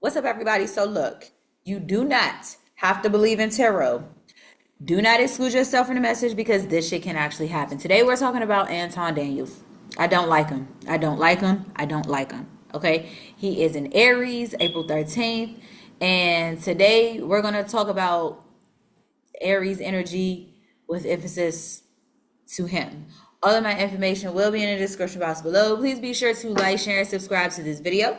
What's up, everybody? So, look, you do not have to believe in tarot. Do not exclude yourself from the message because this shit can actually happen. Today, we're talking about Anton Daniels. I don't like him. I don't like him. I don't like him. Okay? He is an Aries, April 13th. And today, we're going to talk about Aries energy with emphasis to him. All of my information will be in the description box below. Please be sure to like, share, and subscribe to this video.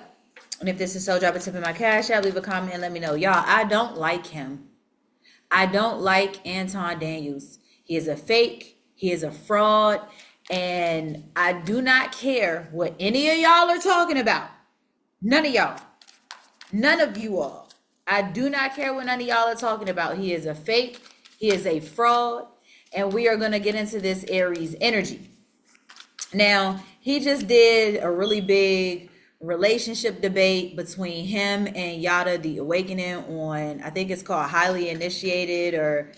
And if this is so, drop a tip in my cash app, leave a comment, and let me know. Y'all, I don't like him. I don't like Anton Daniels. He is a fake. He is a fraud. And I do not care what any of y'all are talking about. None of y'all. None of you all. I do not care what none of y'all are talking about. He is a fake. He is a fraud. And we are going to get into this Aries energy. Now, he just did a really big relationship debate between him and Yada the Awakening on, I think it's called Highly Initiated, or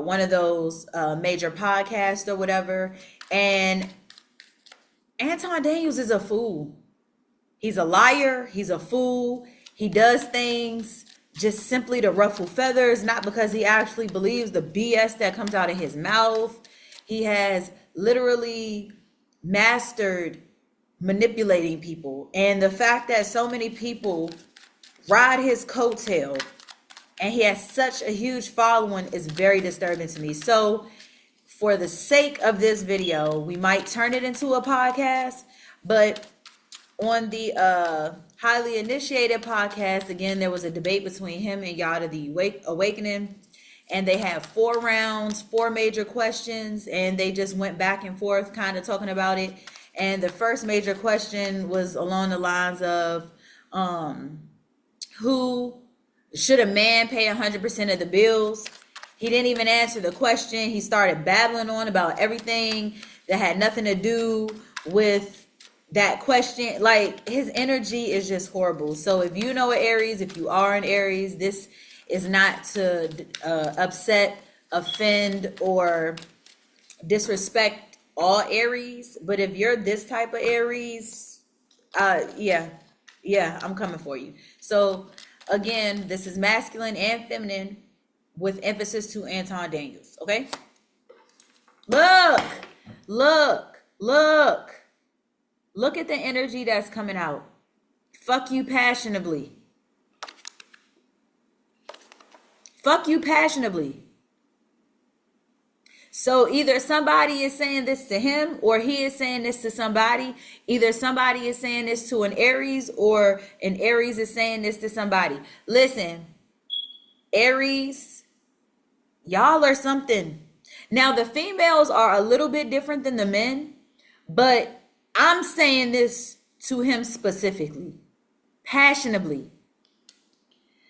one of those major podcasts or whatever. And Anton Daniels is a fool. He's a liar. He's a fool. He does things just simply to ruffle feathers, not because he actually believes the BS that comes out of his mouth. He has literally mastered manipulating people, and the fact that so many people ride his coattail and he has such a huge following is very disturbing to me. So for the sake of this video, we might turn it into a podcast, but on the Highly Initiated podcast, again, there was a debate between him and Yada the Awakening, and they had 4 rounds, 4 major questions, and they just went back and forth kind of talking about it. And the first major question was along the lines of, who should a man pay 100% of the bills? He didn't even answer the question. He started babbling on about everything that had nothing to do with that question. Like, his energy is just horrible. So if you know an Aries, if you are an Aries, this is not to upset, offend, or disrespect all Aries, but if you're this type of Aries, yeah, I'm coming for you. So again, this is masculine and feminine with emphasis to Anton Daniels. Okay, look at the energy that's coming out. Fuck you passionately. Fuck you passionately. So either somebody is saying this to him, or he is saying this to somebody. Either somebody is saying this to an Aries, or an Aries is saying this to somebody. Listen, Aries, y'all are something. Now, the females are a little bit different than the men, but I'm saying this to him specifically, passionately.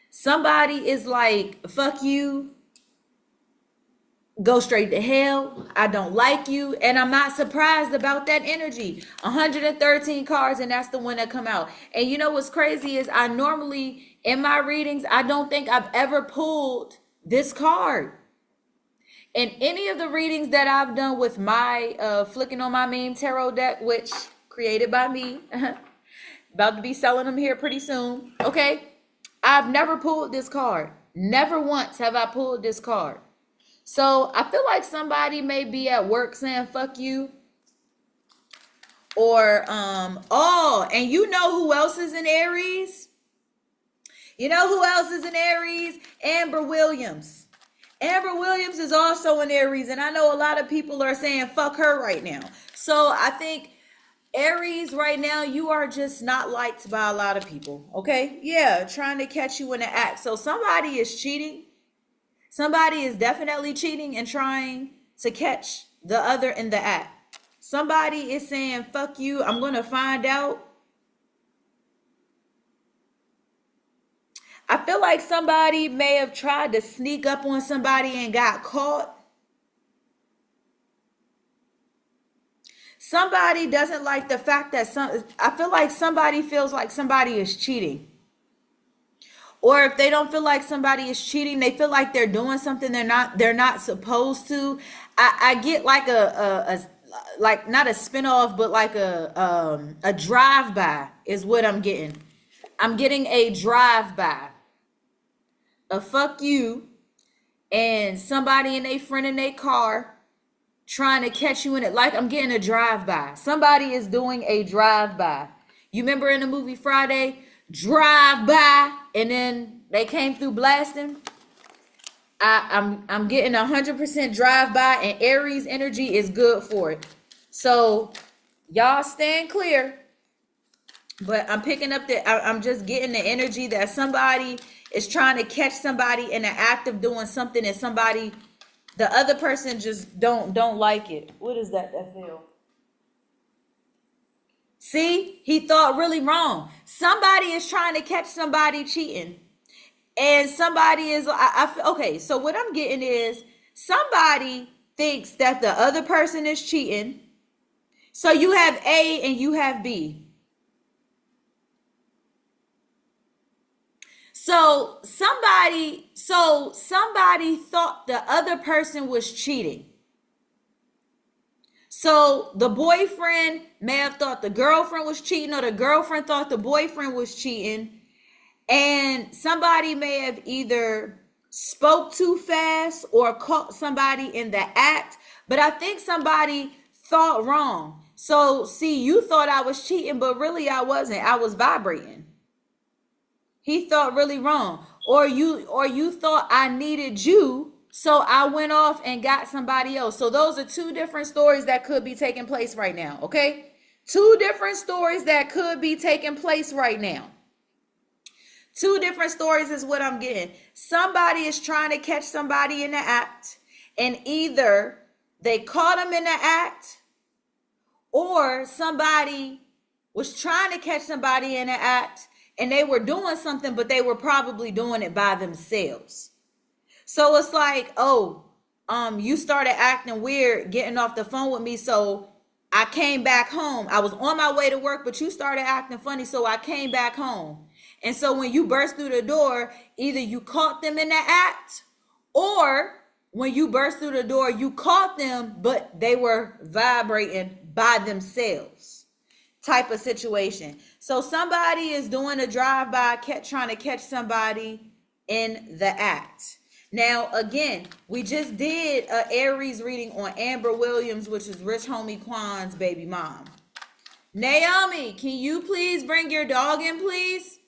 Somebody is like, fuck you. Go straight to hell. I don't like you. And I'm not surprised about that energy. 113 cards, and that's the one that come out. And you know what's crazy is I normally, in my readings, I don't think I've ever pulled this card. In any of the readings that I've done with my Flicking on My Meme tarot deck, which created by me, about to be selling them here pretty soon, okay? I've never pulled this card. Never once have I pulled this card. So I feel like somebody may be at work saying fuck you, or and you know who else is in Aries? You know who else is in Aries? Amber Williams. Amber Williams is also in Aries, and I know a lot of people are saying fuck her right now. So I think Aries right now, you are just not liked by a lot of people, okay? Yeah, trying to catch you in the act. So somebody is cheating. Somebody is definitely cheating and trying to catch the other in the act. Somebody is saying, fuck you, I'm going to find out. I feel like somebody may have tried to sneak up on somebody and got caught. Somebody doesn't like the fact that I feel like somebody feels like somebody is cheating. Or if they don't feel like somebody is cheating, they feel like they're doing something they're not supposed to. I get like a not a spinoff, but like a drive-by is what I'm getting. I'm getting a drive-by. A fuck you and somebody and a friend in their car trying to catch you in it. Like I'm getting a drive-by. Somebody is doing a drive-by. You remember in the movie Friday? Drive-by. And then they came through blasting. I'm getting 100% drive-by, and Aries energy is good for it. So y'all stand clear. But I'm picking up I'm just getting the energy that somebody is trying to catch somebody in the act of doing something, and the other person just don't like it. What is that feel? See, he thought really wrong. Somebody is trying to catch somebody cheating. And somebody is, okay, so what I'm getting is somebody thinks that the other person is cheating. So you have A and you have B. So somebody thought the other person was cheating. So the boyfriend may have thought the girlfriend was cheating, or the girlfriend thought the boyfriend was cheating. And somebody may have either spoke too fast or caught somebody in the act. But I think somebody thought wrong. So see, you thought I was cheating, but really I wasn't. I was vibrating. He thought really wrong. Or you thought I needed you, so I went off and got somebody else. So those are two different stories that could be taking place right now, okay? Two different stories that could be taking place right now. Two different stories is what I'm getting. Somebody is trying to catch somebody in the act, and either they caught him in the act, or somebody was trying to catch somebody in the act and they were doing something, but they were probably doing it by themselves. So it's like, you started acting weird getting off the phone with me, so I came back home. I was on my way to work, but you started acting funny, so I came back home. And so when you burst through the door, either you caught them in the act, or when you burst through the door, you caught them, but they were vibrating by themselves, type of situation. So somebody is doing a drive-by, trying to catch somebody in the act. Now, again, we just did an Aries reading on Amber Williams, which is Rich Homie Quan's baby mom. Naomi, can you please bring your dog in, please?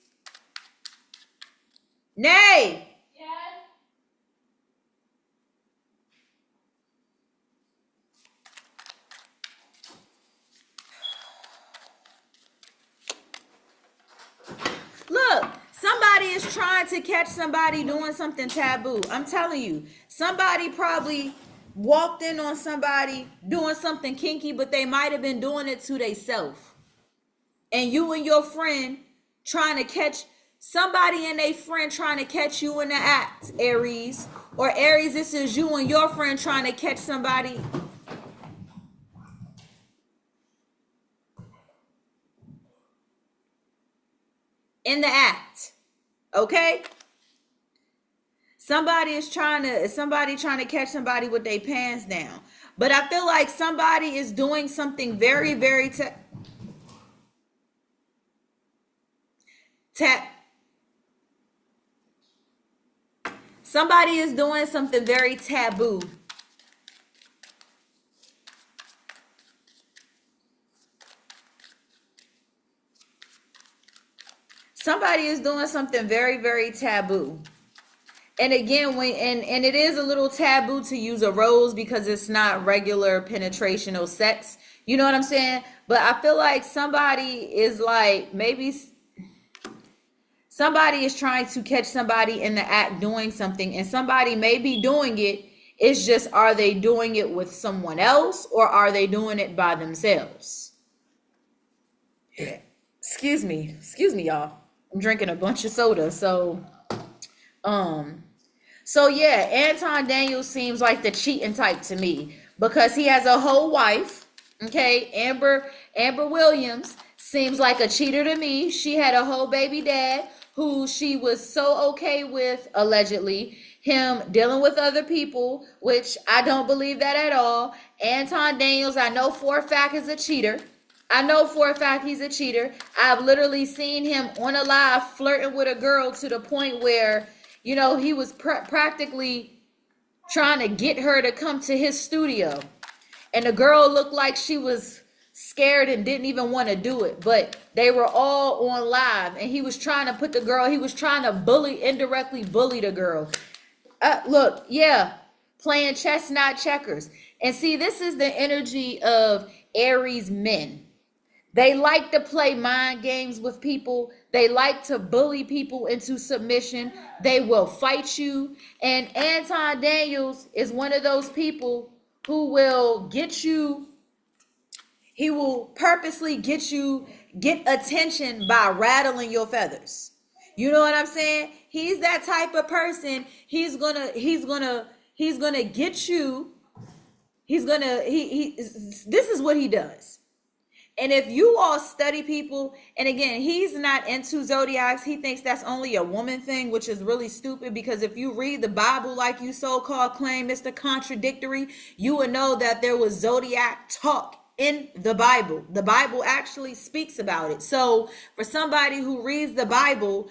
Nay. Yes. Look, somebody is trying to catch somebody doing something taboo. I'm telling you, somebody probably walked in on somebody doing something kinky, but they might have been doing it to themselves. And you and your friend trying to catch somebody and a friend trying to catch you in the act, Aries. Or Aries, this is you and your friend trying to catch somebody in the act. Okay? Somebody trying to catch somebody with their pants down. But I feel like somebody is doing something very, very somebody is doing something very taboo. Somebody is doing something very, very taboo. And again, and it is a little taboo to use a rose because it's not regular penetration or sex. You know what I'm saying? But I feel like somebody is like, maybe somebody is trying to catch somebody in the act doing something, and somebody may be doing it. It's just, are they doing it with someone else, or are they doing it by themselves? Yeah. Excuse me, y'all. I'm drinking a bunch of soda. So yeah, Anton Daniels seems like the cheating type to me because he has a whole wife. Okay, Amber Williams seems like a cheater to me. She had a whole baby dad who she was so okay with, allegedly, him dealing with other people, which I don't believe that at all. Anton Daniels, I know for a fact, is a cheater. I know for a fact he's a cheater. I've literally seen him on a live flirting with a girl to the point where, he was practically trying to get her to come to his studio. And the girl looked like she was scared and didn't even want to do it. But they were all on live, and he was trying to he was trying to indirectly bully the girl. Look, yeah, playing chess, not checkers. And see, this is the energy of Aries men. They like to play mind games with people. They like to bully people into submission. They will fight you. And Anton Daniels is one of those people who will get you. He will purposely get attention by rattling your feathers. You know what I'm saying? He's that type of person. He's gonna get you. This is what he does. And if you all study people, and again, he's not into zodiacs. He thinks that's only a woman thing, which is really stupid, because if you read the Bible like you so-called claim, Mr. Contradictory, you would know that there was zodiac talk in the Bible. The Bible actually speaks about it. So for somebody who reads the Bible,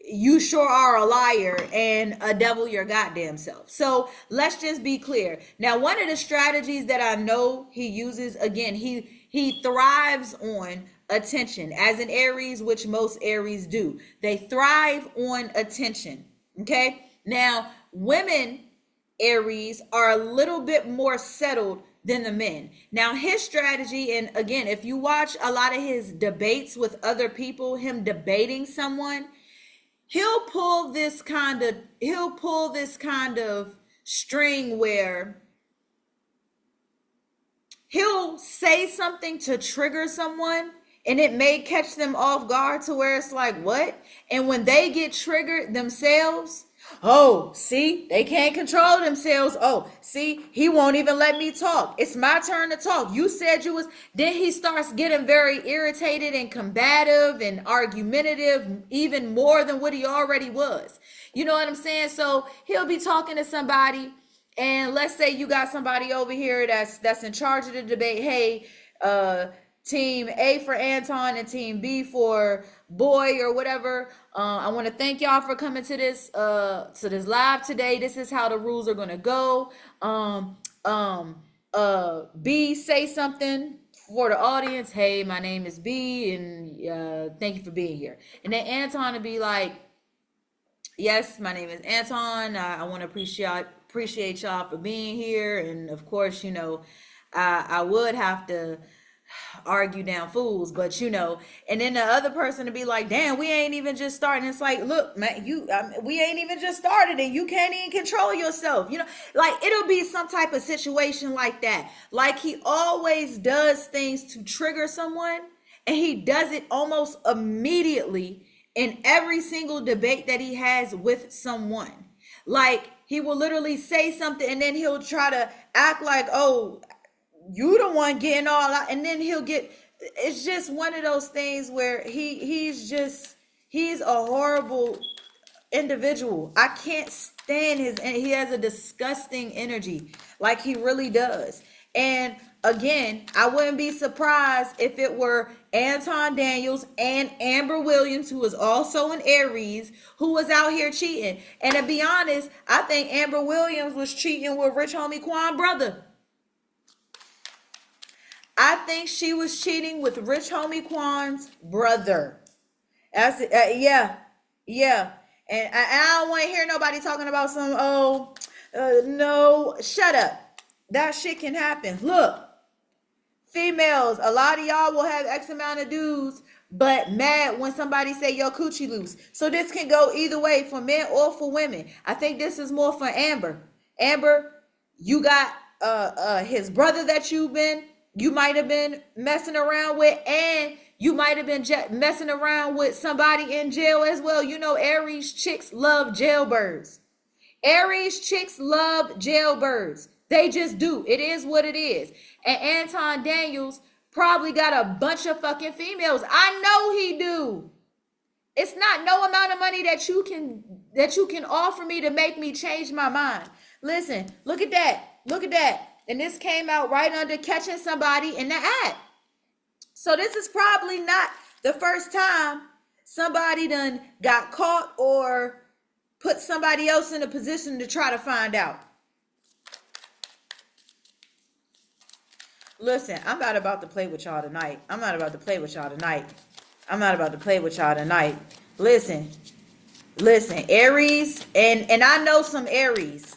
you sure are a liar and a devil your goddamn self. So let's just be clear. Now, one of the strategies that I know he uses, again, he thrives on attention as an Aries, which most Aries do. They thrive on attention. Okay. Now, women Aries are a little bit more settled than the men. Now, his strategy, and again, if you watch a lot of his debates with other people, him debating someone, he'll pull this kind of string where he'll say something to trigger someone, and it may catch them off guard to where it's like, what? And when they get triggered themselves, oh, see, they can't control themselves. Oh, see, he won't even let me talk. It's my turn to talk. You said you was. Then he starts getting very irritated and combative and argumentative, even more than what he already was. You know what I'm saying? So he'll be talking to somebody, and let's say you got somebody over here that's in charge of the debate. Hey, team A for Anton and team B for Boy or whatever. I want to thank y'all for coming to this live today. This is how the rules are gonna go. B, say something for the audience. Hey, my name is B, and thank you for being here. And then Anton will be like, yes, my name is Anton. I want to appreciate y'all for being here, and of course, I would have to argue down fools, but and then the other person to be like, damn, we ain't even just starting. It's like, look, man, we ain't even just started, and you can't even control yourself. Like, it'll be some type of situation like that. Like, he always does things to trigger someone, and he does it almost immediately in every single debate that he has with someone. Like, he will literally say something, and then he'll try to act like, oh, you the one getting all out, and then it's just one of those things where he's a horrible individual. I can't stand he has a disgusting energy, like he really does. And again, I wouldn't be surprised if it were Anton Daniels and Amber Williams, who is also an Aries, who was out here cheating. And to be honest, I think Amber Williams was cheating with Rich Homie Quan brother. I think she was cheating with Rich Homie Quan's brother. That's it. Yeah. And I don't want to hear nobody talking about some, no, shut up. That shit can happen. Look, females, a lot of y'all will have X amount of dudes, but mad when somebody say your coochie loose. So this can go either way, for men or for women. I think this is more for Amber. Amber, you got his brother that you might have been messing around with, and you might have been messing around with somebody in jail as well. Aries chicks love jailbirds. Aries chicks love jailbirds. They just do. It is what it is. And Anton Daniels probably got a bunch of fucking females. I know he do. It's not no amount of money that you can offer me to make me change my mind. Listen, look at that. And this came out right under catching somebody in the act. So this is probably not the first time somebody done got caught or put somebody else in a position to try to find out. Listen, I'm not about to play with y'all tonight. I'm not about to play with y'all tonight. I'm not about to play with y'all tonight. Listen, Aries, and I know some Aries.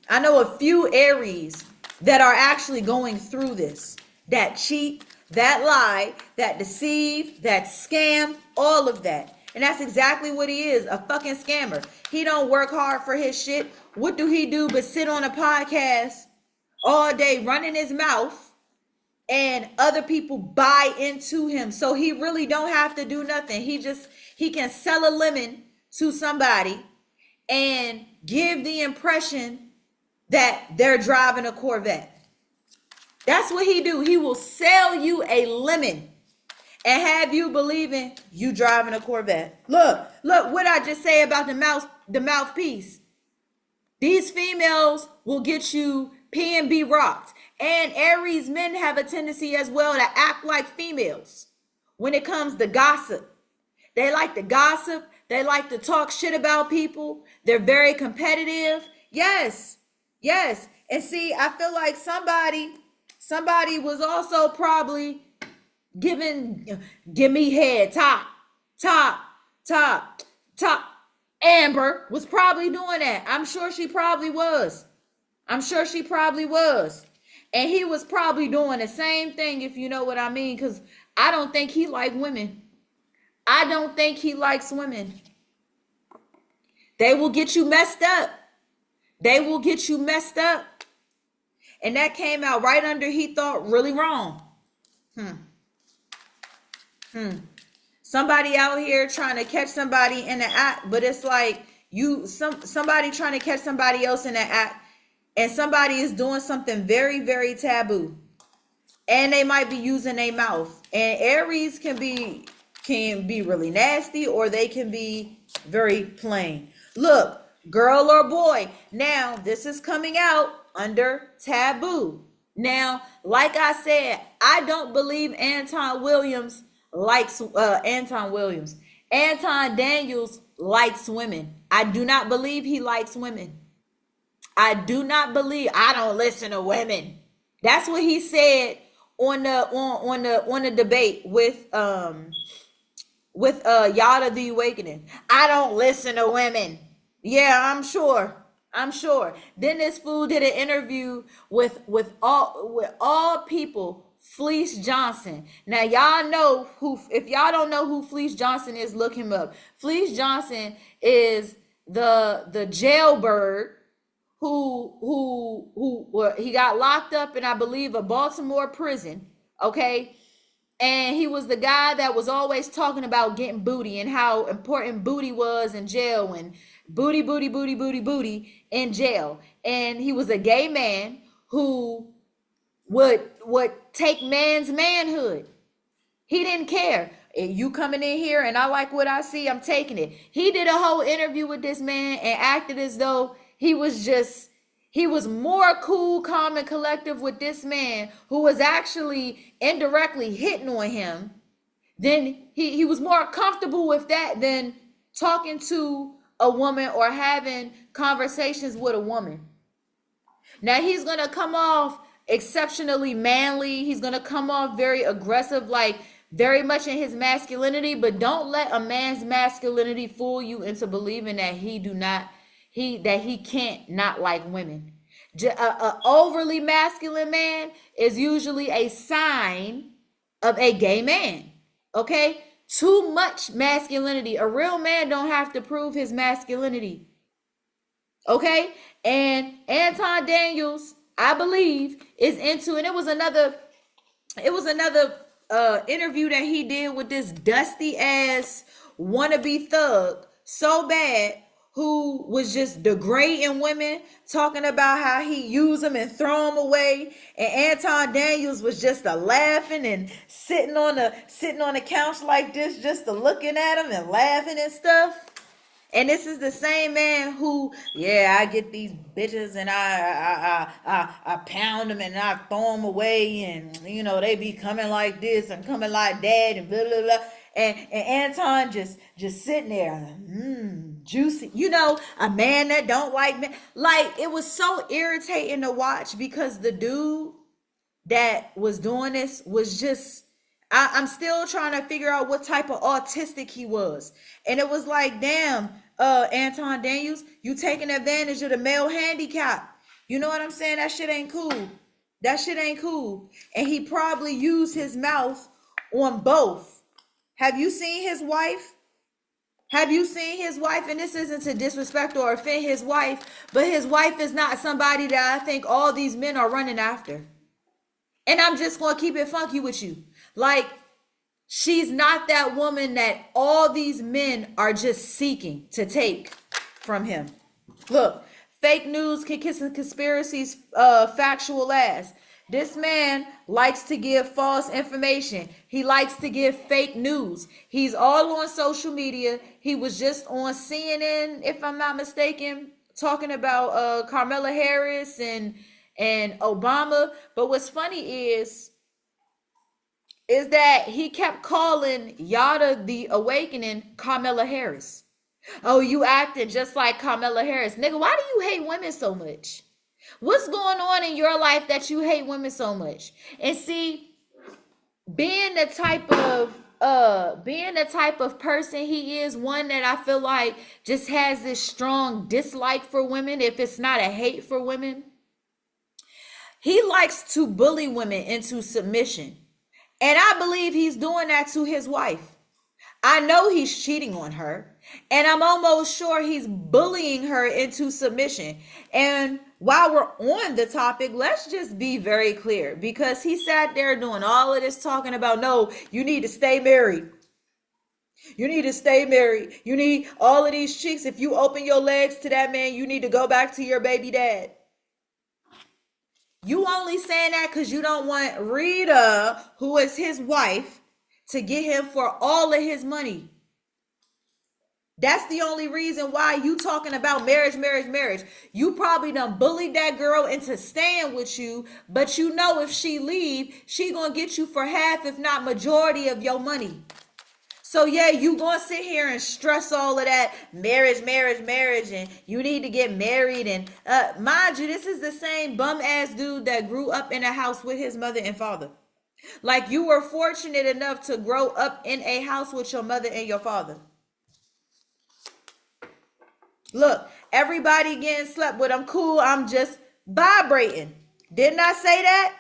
I know a few Aries that are actually going through this. That cheat, that lie, that deceive, that scam, all of that. And that's exactly what he is, a fucking scammer. He don't work hard for his shit. What do he do but sit on a podcast all day running his mouth and other people buy into him? So he really don't have to do nothing. He can sell a lemon to somebody and give the impression that they're driving a Corvette. That's what he do. He will sell you a lemon and have you believing you driving a Corvette. Look what I just say about the mouthpiece. These females will get you P&B rocked. And Aries men have a tendency as well to act like females when it comes to gossip. They like to gossip. They like to talk shit about people. They're very competitive. Yes. And see, I feel like somebody was also probably give me head, top. Amber was probably doing that. I'm sure she probably was. And he was probably doing the same thing, if you know what I mean, because I don't think he likes women. I don't think he likes women. They will get you messed up. And that came out right under he thought really wrong. Somebody out here trying to catch somebody in the act, but it's like somebody trying to catch somebody else in the act, and somebody is doing something very, very taboo. And they might be using their mouth. And Aries can be really nasty, or they can be very plain. Look, girl or boy. Now, this is coming out under taboo. Now, like I said, I don't believe Anton Daniels likes women. I do not believe he likes women. I don't listen to women. That's what he said on the debate with Yada the Awakening. I don't listen to women. Yeah, I'm sure. Then this fool did an interview with all people, Fleece Johnson. Now y'all know who. If y'all don't know who Fleece Johnson is, look him up. Fleece Johnson is the jailbird who he got locked up in, I believe, a Baltimore prison. Okay. And he was the guy that was always talking about getting booty and how important booty was in jail, and booty in jail. And he was a gay man who would take man's manhood. He didn't care. You coming in here and I like what I see, I'm taking it. He did a whole interview with this man and acted as though he was more cool, calm, and collective with this man who was actually indirectly hitting on him. Then he was more comfortable with that than talking to a woman or having conversations with a woman. Now he's going to come off exceptionally manly. He's going to come off very aggressive, like very much in his masculinity, but don't let a man's masculinity fool you into believing that he can't not like women. A overly masculine man is usually a sign of a gay man. Okay? Too much masculinity. A real man don't have to prove his masculinity. Okay? And Anton Daniels, I believe, is into, and it was another interview that he did with this dusty ass wannabe thug so bad, who was just degrading women, talking about how he used them and throw them away. And Anton Daniels was just laughing and sitting on the couch like this, just looking at him and laughing and stuff. And this is the same man who, yeah, I get these bitches and I pound them and I throw them away, and they be coming like this and coming like that and blah blah blah. And Anton just sitting there, juicy. A man that don't like men. Like, it was so irritating to watch because the dude that was doing this was just, I'm still trying to figure out what type of autistic he was. And it was like, damn, Anton Daniels, you taking advantage of the male handicap. You know what I'm saying? That shit ain't cool. That shit ain't cool. And he probably used his mouth on both. Have you seen his wife? Have you seen his wife? And this isn't to disrespect or offend his wife, but his wife is not somebody that I think all these men are running after. And I'm just going to keep it funky with you. Like, she's not that woman that all these men are just seeking to take from him. Look, fake news can kiss and conspiracies factual ass. This man likes to give false information. He likes to give fake news. He's all on social media. He was just on CNN, if I'm not mistaken, talking about Kamala Harris and Obama. But what's funny is that he kept calling Yada the Awakening Kamala Harris. Oh, you acting just like Kamala Harris. Nigga, why do you hate women so much? What's going on in your life that you hate women so much? And see, being the type of person he is, one that I feel like just has this strong dislike for women, if it's not a hate for women. He likes to bully women into submission. And I believe he's doing that to his wife. I know he's cheating on her. And I'm almost sure he's bullying her into submission. And while we're on the topic, let's just be very clear. Because he sat there doing all of this talking about, no, you need to stay married. You need to stay married. You need all of these chicks. If you open your legs to that man, you need to go back to your baby dad. You only saying that because you don't want Rita, who is his wife, to get him for all of his money. That's the only reason why you talking about marriage. You probably done bullied that girl into staying with you, but you know if she leave, she gonna get you for half, if not majority of your money. So yeah, you gonna sit here and stress all of that marriage, and you need to get married. And mind you, this is the same bum ass dude that grew up in a house with his mother and father. Like, you were fortunate enough to grow up in a house with your mother and your father. Look, everybody getting slept with. I'm cool. I'm just vibrating. Didn't I say that?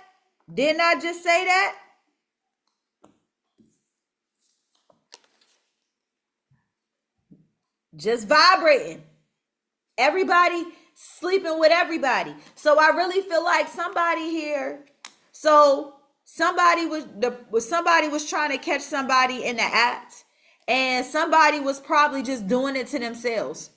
Didn't I just say that? Just vibrating. Everybody sleeping with everybody. So I really feel like somebody here. So somebody was trying to catch somebody in the act, and somebody was probably just doing it to themselves.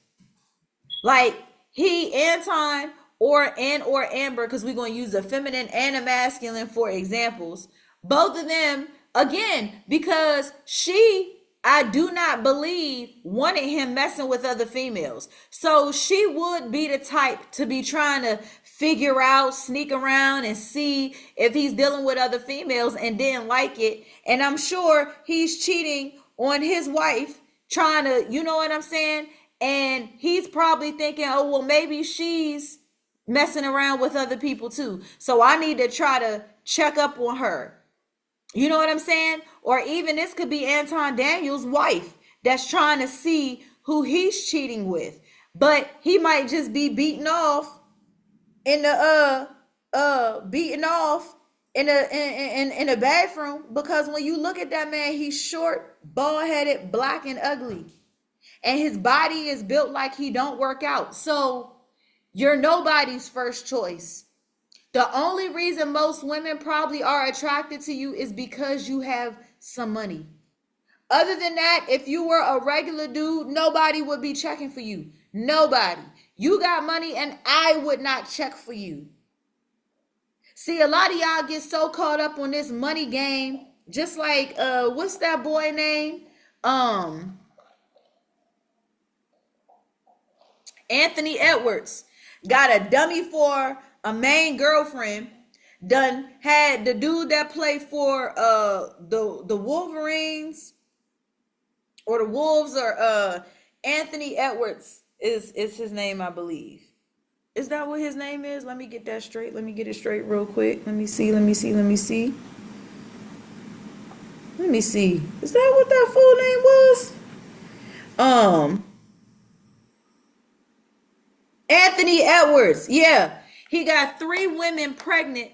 Like, Anton, or Amber, because we're going to use a feminine and a masculine for examples. Both of them, again, because I do not believe, wanted him messing with other females. So she would be the type to be trying to figure out, sneak around and see if he's dealing with other females and didn't like it. And I'm sure he's cheating on his wife, trying to, you know what I'm saying? And he's probably thinking, oh, well, maybe she's messing around with other people too. So I need to try to check up on her. You know what I'm saying? Or even this could be Anton Daniels' wife that's trying to see who he's cheating with. But he might just be beating off in the in the bathroom, because when you look at that man, he's short, bald-headed, black, and ugly. And his body is built like he don't work out. So you're nobody's first choice. The only reason most women probably are attracted to you is because you have some money. Other than that, if you were a regular dude, nobody would be checking for you. Nobody. You got money and I would not check for you. See, a lot of y'all get so caught up on this money game. Just like, what's that boy name? Anthony Edwards got a dummy for a main girlfriend. Done had the dude that played for the Wolverines or the Wolves, or Anthony Edwards is his name, I believe. Is that what his name is? Let me get that straight. Let me get it straight real quick. Let me see. Let me see. Let me see. Let me see. Is that what that full name was? Anthony Edwards. Yeah. He got 3 women pregnant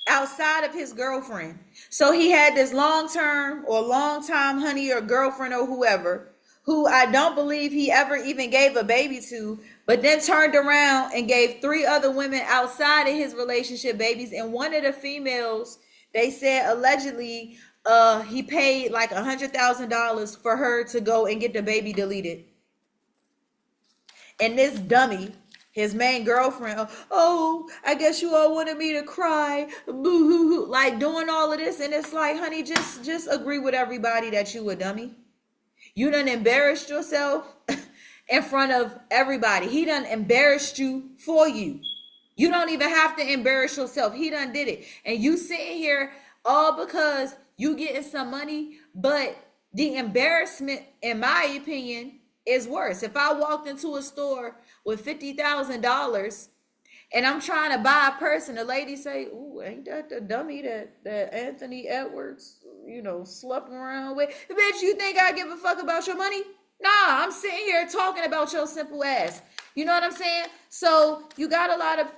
outside of his girlfriend. So he had this long-term or long-time honey or girlfriend or whoever, who I don't believe he ever even gave a baby to, but then turned around and gave 3 other women outside of his relationship babies. And one of the females, they said allegedly, he paid like $100,000 for her to go and get the baby deleted. And this dummy, his main girlfriend, oh, I guess you all wanted me to cry, boo-hoo-hoo, like doing all of this. And it's like, honey, just agree with everybody that you a dummy. You done embarrassed yourself in front of everybody. He done embarrassed you for you. You don't even have to embarrass yourself. He done did it. And you sitting here all because you getting some money, but the embarrassment, in my opinion, is worse. If I walked into a store with $50,000 and I'm trying to buy a purse, and the lady say, "Ooh, ain't that the dummy that Anthony Edwards, slept around with?" Bitch, you think I give a fuck about your money? Nah, I'm sitting here talking about your simple ass. You know what I'm saying? So you got a lot of,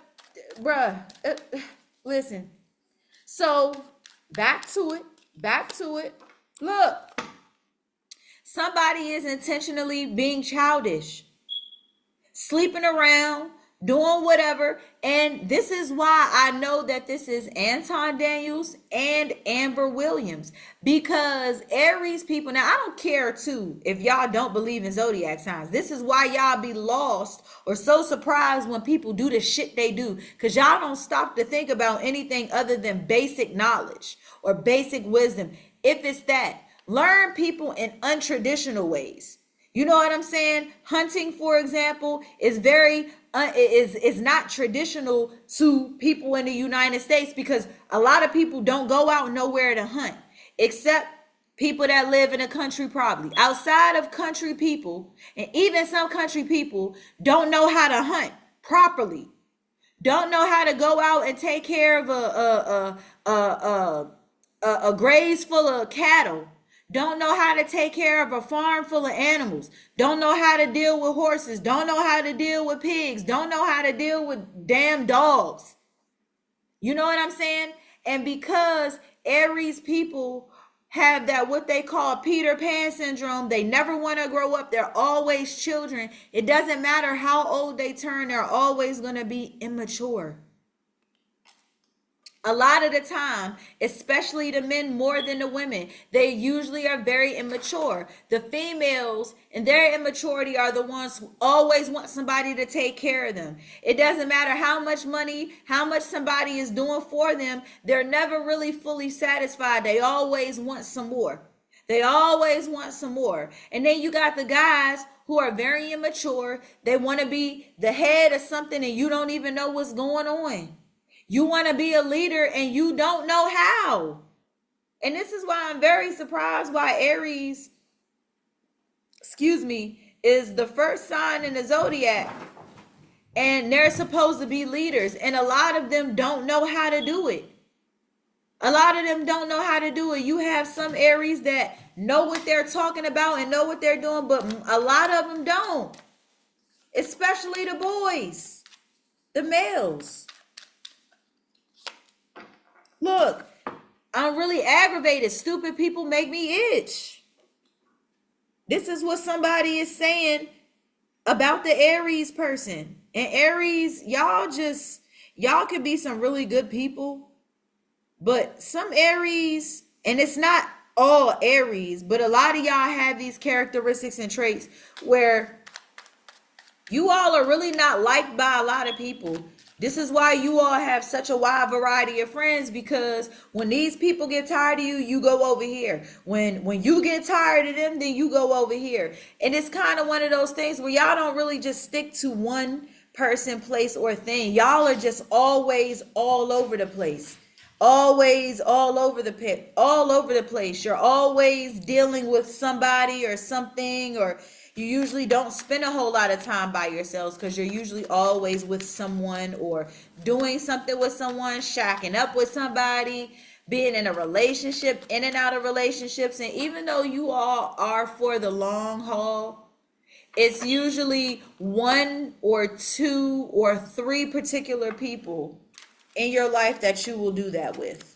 listen. So back to it. Look, somebody is intentionally being childish, sleeping around, doing whatever. And this is why I know that this is Anton Daniels and Amber Williams, because Aries people, now I don't care too if y'all don't believe in zodiac signs. This is why y'all be lost or so surprised when people do the shit they do, because y'all don't stop to think about anything other than basic knowledge or basic wisdom. If it's that, learn people in untraditional ways. You know what I'm saying? Hunting, for example, is very is not traditional to people in the United States, because a lot of people don't go out nowhere to hunt, except people that live in a country. Probably outside of country people, and even some country people don't know how to hunt properly, don't know how to go out and take care of a graze full of cattle, don't know how to take care of a farm full of animals, don't know how to deal with horses, don't know how to deal with pigs, don't know how to deal with damn dogs. You know what I'm saying? And because Aries people have that, what they call Peter Pan syndrome, they never want to grow up. They're always children. It doesn't matter how old they turn, they're always going to be immature. A lot of the time, especially the men more than the women, they usually are very immature. The females and their immaturity are the ones who always want somebody to take care of them. It doesn't matter how much money, how much somebody is doing for them. They're never really fully satisfied. They always want some more. They always want some more. And then you got the guys who are very immature. They want to be the head of something and you don't even know what's going on. You want to be a leader and you don't know how. And this is why I'm very surprised why Aries, is the first sign in the zodiac. And they're supposed to be leaders. And a lot of them don't know how to do it. A lot of them don't know how to do it. You have some Aries that know what they're talking about and know what they're doing, but a lot of them don't. Especially the boys, the males. Look, I'm really aggravated. Stupid people make me itch. This is what somebody is saying about the Aries person. And Aries, y'all can be some really good people. But some Aries, and it's not all Aries, but a lot of y'all have these characteristics and traits where you all are really not liked by a lot of people. This is why you all have such a wide variety of friends, because when these people get tired of you, you go over here. When you get tired of them, then you go over here. And it's kind of one of those things where y'all don't really just stick to one person, place, or thing. Y'all are just always all over the place. Always all over the pit, all over the place. You're always dealing with somebody or something, or you usually don't spend a whole lot of time by yourselves because you're usually always with someone or doing something with someone, shacking up with somebody, being in a relationship, in and out of relationships. And even though you all are for the long haul, it's usually one or two or three particular people in your life that you will do that with.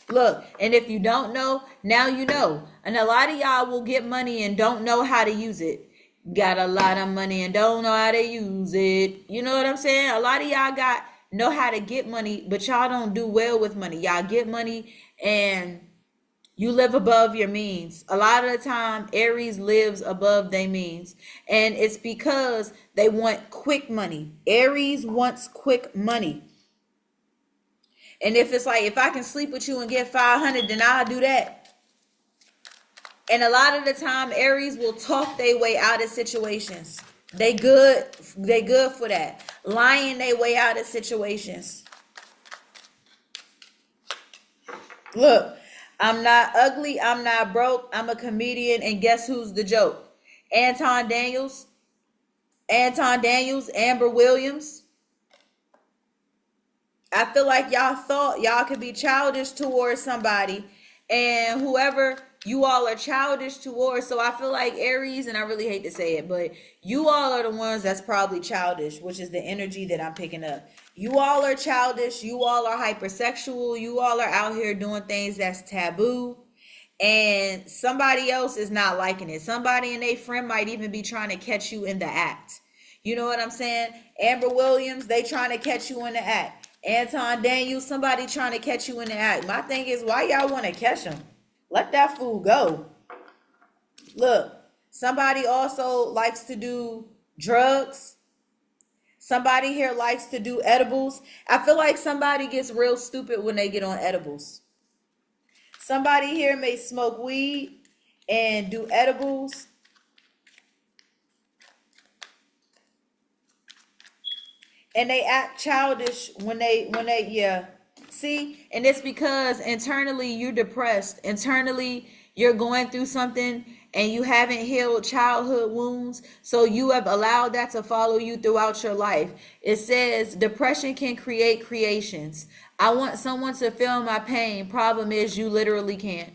Look, and if you don't know, now you know. And a lot of y'all will get money and don't know how to use it. Got a lot of money and don't know how to use it. You know what I'm saying? A lot of y'all know how to get money, but y'all don't do well with money. Y'all get money and you live above your means. A lot of the time, Aries lives above their means. And it's because they want quick money. Aries wants quick money. And if it's like, if I can sleep with you and get 500, then I'll do that. And a lot of the time, Aries will talk their way out of situations. They good for that. Lying their way out of situations. Look, I'm not ugly, I'm not broke, I'm a comedian, and guess who's the joke? Anton Daniels, Amber Williams. I feel like y'all thought y'all could be childish towards somebody, and whoever you all are childish towards. So I feel like Aries, and I really hate to say it, but you all are the ones that's probably childish, which is the energy that I'm picking up. You all are childish. You all are hypersexual. You all are out here doing things that's taboo. And somebody else is not liking it. Somebody and their friend might even be trying to catch you in the act. You know what I'm saying? Amber Williams, they trying to catch you in the act. Anton Daniels, somebody trying to catch you in the act. My thing is, why y'all want to catch them? Let that fool go. Look, somebody also likes to do drugs. Somebody here likes to do edibles. I feel like somebody gets real stupid when they get on edibles. Somebody here may smoke weed and do edibles. And they act childish when they yeah. See, and it's because internally you're depressed. Internally you're going through something and you haven't healed childhood wounds. So you have allowed that to follow you throughout your life. It says depression can create creations. I want someone to feel my pain. Problem is you literally can't.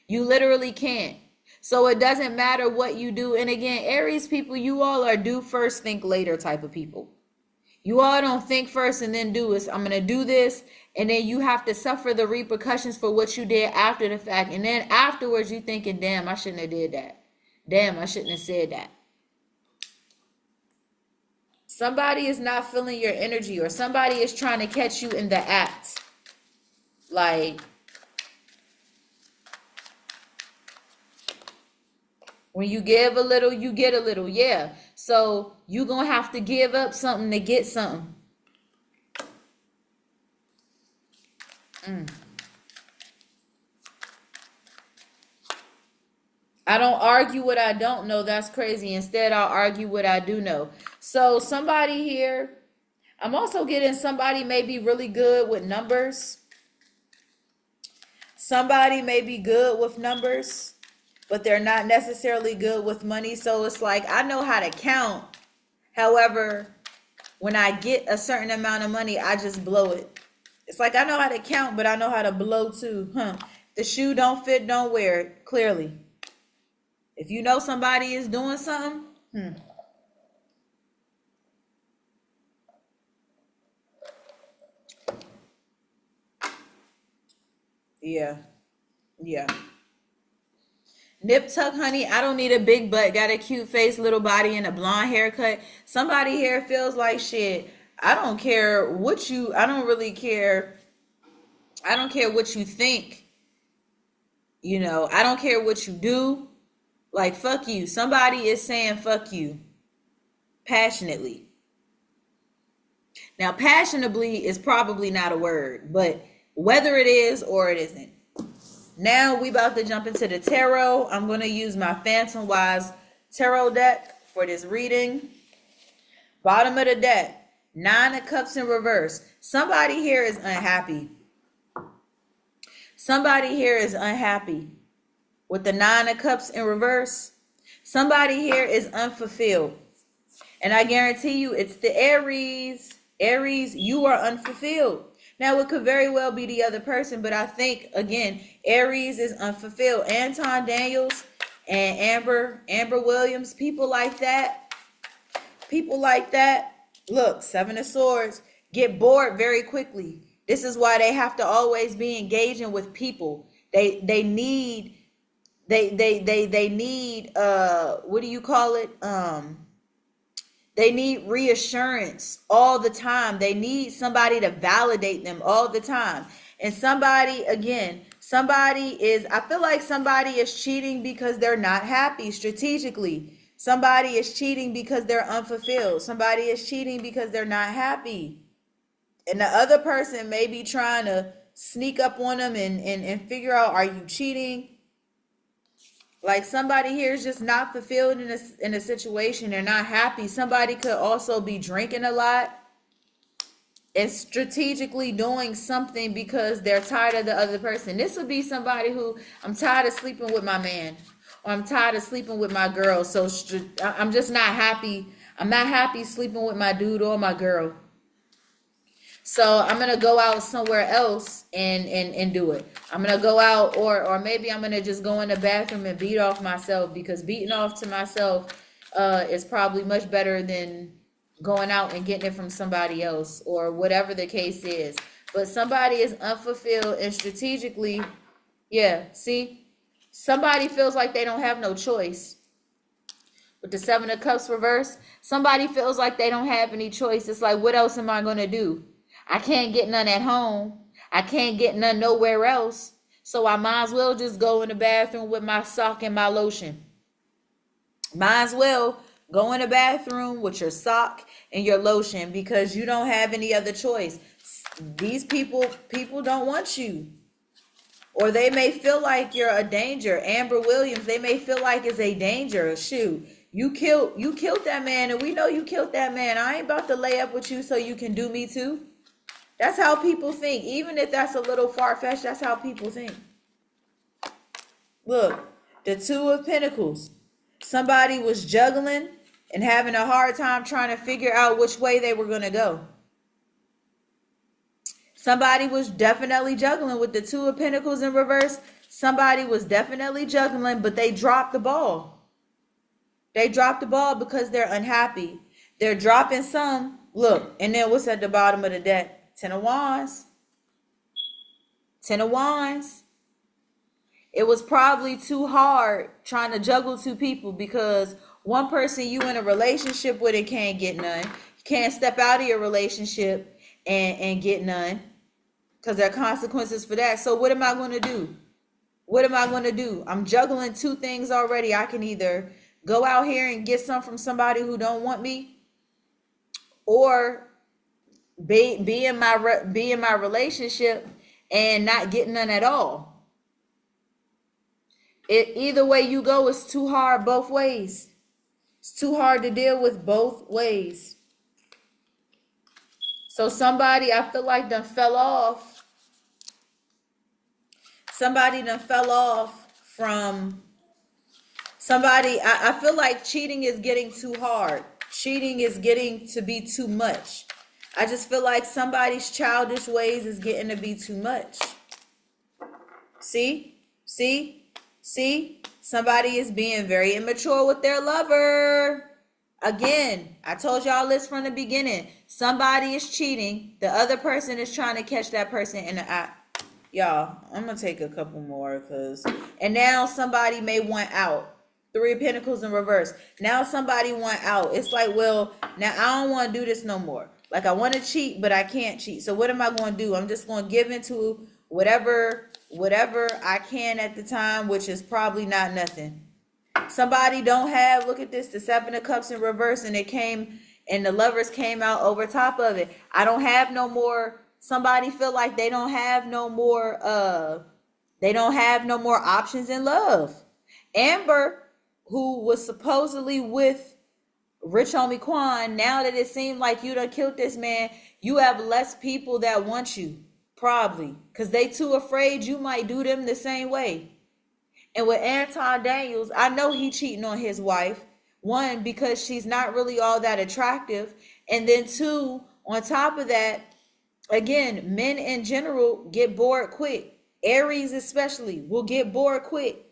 You literally can't. So it doesn't matter what you do. And again, Aries people, you all are do first, think later type of people. You all don't think first and then do it. I'm going to do this. And then you have to suffer the repercussions for what you did after the fact. And then afterwards you thinking, damn, I shouldn't have did that. Damn, I shouldn't have said that. Somebody is not feeling your energy, or somebody is trying to catch you in the act. Like, when you give a little, you get a little. Yeah. So you going to have to give up something to get something. I don't argue what I don't know. That's crazy. Instead, I'll argue what I do know. So somebody here, I'm also getting somebody may be really good with numbers. Somebody may be good with numbers, but they're not necessarily good with money. So it's like, I know how to count. However, when I get a certain amount of money, I just blow it. It's like, I know how to count, but I know how to blow too. The shoe don't fit, don't wear it, clearly. If you know somebody is doing something, yeah. Nip tuck, honey. I don't need a big butt, got a cute face, little body, and a blonde haircut. Somebody here feels like shit. I don't care what you, I don't really care. I don't care what you think. I don't care what you do. Like, fuck you. Somebody is saying fuck you. passionately. Now, passionately is probably not a word, but whether it is or it isn't. Now we about to jump into the tarot. I'm going to use my Phantom Wise tarot deck for this reading. Bottom of the deck, 9 of Cups in reverse. Somebody here is unhappy. Somebody here is unhappy. With the 9 of Cups in reverse, somebody here is unfulfilled. And I guarantee you it's the Aries. Aries, you are unfulfilled. Now, it could very well be the other person, but I think, again, Aries is unfulfilled. Anton Daniels and Amber Williams, people like that, look, 7 of Swords, get bored very quickly. This is why they have to always be engaging with people. They need what do you call it? They need reassurance all the time. They need somebody to validate them all the time. And somebody, again, I feel like somebody is cheating because they're not happy strategically. Somebody is cheating because they're unfulfilled. Somebody is cheating because they're not happy. And the other person may be trying to sneak up on them and figure out, are you cheating? Like somebody here is just not fulfilled in a situation. They're not happy. Somebody could also be drinking a lot and strategically doing something because they're tired of the other person. This would be somebody who, I'm tired of sleeping with my man, or I'm tired of sleeping with my girl. So I'm just not happy. I'm not happy sleeping with my dude or my girl. So I'm going to go out somewhere else and do it. I'm going to go out or maybe I'm going to just go in the bathroom and beat off myself, because beating off to myself is probably much better than going out and getting it from somebody else, or whatever the case is. But somebody is unfulfilled and strategically, yeah, see, somebody feels like they don't have no choice. With the 7 of Cups reverse, somebody feels like they don't have any choice. It's like, what else am I going to do? I can't get none at home. I can't get none nowhere else. So I might as well just go in the bathroom with my sock and my lotion. Might as well go in the bathroom with your sock and your lotion, because you don't have any other choice. These people don't want you. Or they may feel like you're a danger. Amber Williams, they may feel like it's a danger. Shoot, you killed that man, and we know you killed that man. I ain't about to lay up with you so you can do me too. That's how people think. Even if that's a little far-fetched, that's how people think. Look, the 2 of Pentacles. Somebody was juggling and having a hard time trying to figure out which way they were going to go. Somebody was definitely juggling with the 2 of Pentacles in reverse. Somebody was definitely juggling, but they dropped the ball. They dropped the ball because they're unhappy. They're dropping some. Look, and then what's at the bottom of the deck? 10 of Wands. 10 of Wands. It was probably too hard trying to juggle 2 people, because one person you in a relationship with and can't get none. You can't step out of your relationship and get none, because there are consequences for that. So what am I going to do? What am I going to do? I'm juggling 2 things already. I can either go out here and get some from somebody who don't want me, or be in my relationship and not get none at all. Either way you go, it's too hard both ways. It's too hard to deal with both ways. So somebody, I feel like, done fell off. Somebody done fell off from somebody. I feel like cheating is getting too hard. Cheating is getting to be too much. I just feel like somebody's childish ways is getting to be too much. See? Somebody is being very immature with their lover. Again, I told y'all this from the beginning. Somebody is cheating. The other person is trying to catch that person in the eye. Y'all, I'm going to take a couple more. And now somebody may want out. 3 of Pentacles in reverse. Now somebody want out. It's like, well, now I don't want to do this no more. Like, I want to cheat, but I can't cheat. So what am I going to do? I'm just going to give into whatever I can at the time, which is probably not nothing. Somebody don't have, look at this, the Seven of Cups in reverse, and it came, and the Lovers came out over top of it. I don't have no more. Somebody feel like they don't have no more, they don't have no more options in love. Amber, who was supposedly with Rich Homie Quan, now that it seemed like you done killed this man, you have less people that want you, probably, because they too afraid you might do them the same way. And with Anton Daniels, I know he cheating on his wife. One, because she's not really all that attractive. And then two, on top of that, again, men in general get bored quick. Aries especially will get bored quick.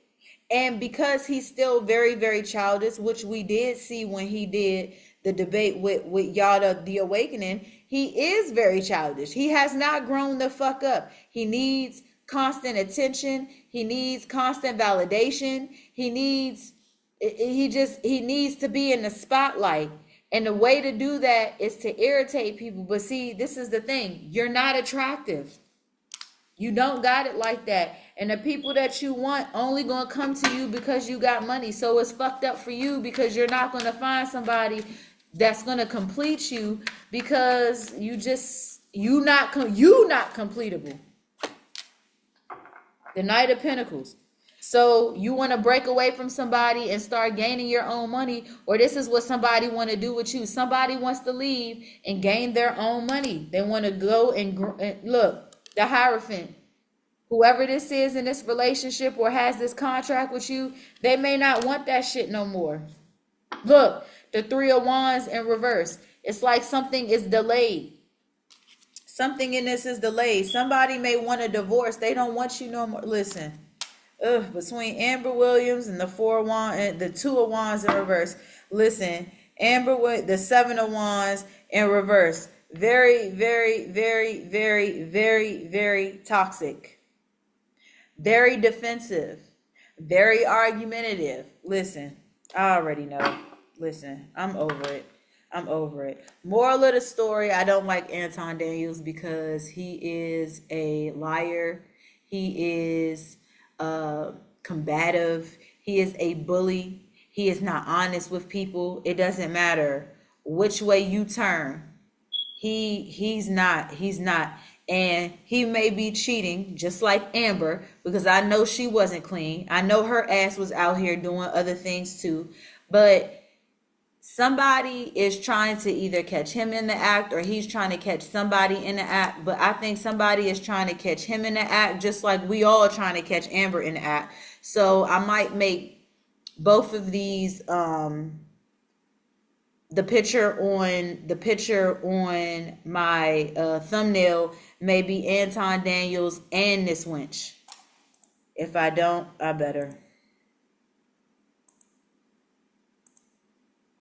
And because he's still very, very childish, which we did see when he did the debate with Yada the Awakening, he is very childish. He has not grown the fuck up. He needs constant attention. He needs constant validation. He needs to be in the spotlight. And the way to do that is to irritate people. But see, this is the thing. You're not attractive. You don't got it like that. And the people that you want only gonna come to you because you got money. So it's fucked up for you, because you're not gonna find somebody that's gonna complete you, because you not completable. The Knight of Pentacles. So you want to break away from somebody and start gaining your own money, or this is what somebody want to do with you. Somebody wants to leave and gain their own money. They want to go and look. The Hierophant, whoever this is in this relationship or has this contract with you, they may not want that shit no more. Look, the Three of Wands in reverse. It's like something is delayed. Something in this is delayed. Somebody may want a divorce. They don't want you no more. Listen, between Amber Williams and the the Two of Wands in reverse. Listen, Amber with the Seven of Wands in reverse. Very, very, very, very, very, very toxic. Very defensive. Very argumentative. Listen, I already know. Listen, I'm over it. I'm over it. Moral of the story, I don't like Anton Daniels because he is a liar. He is combative. He is a bully. He is not honest with people. It doesn't matter which way you turn. He's not. And he may be cheating just like Amber, because I know she wasn't clean. I know her ass was out here doing other things too. But somebody is trying to either catch him in the act, or he's trying to catch somebody in the act. But I think somebody is trying to catch him in the act, just like we all trying to catch Amber in the act. So I might make both of these the picture on my thumbnail may be Anton Daniels and this wench. If I don't, I better.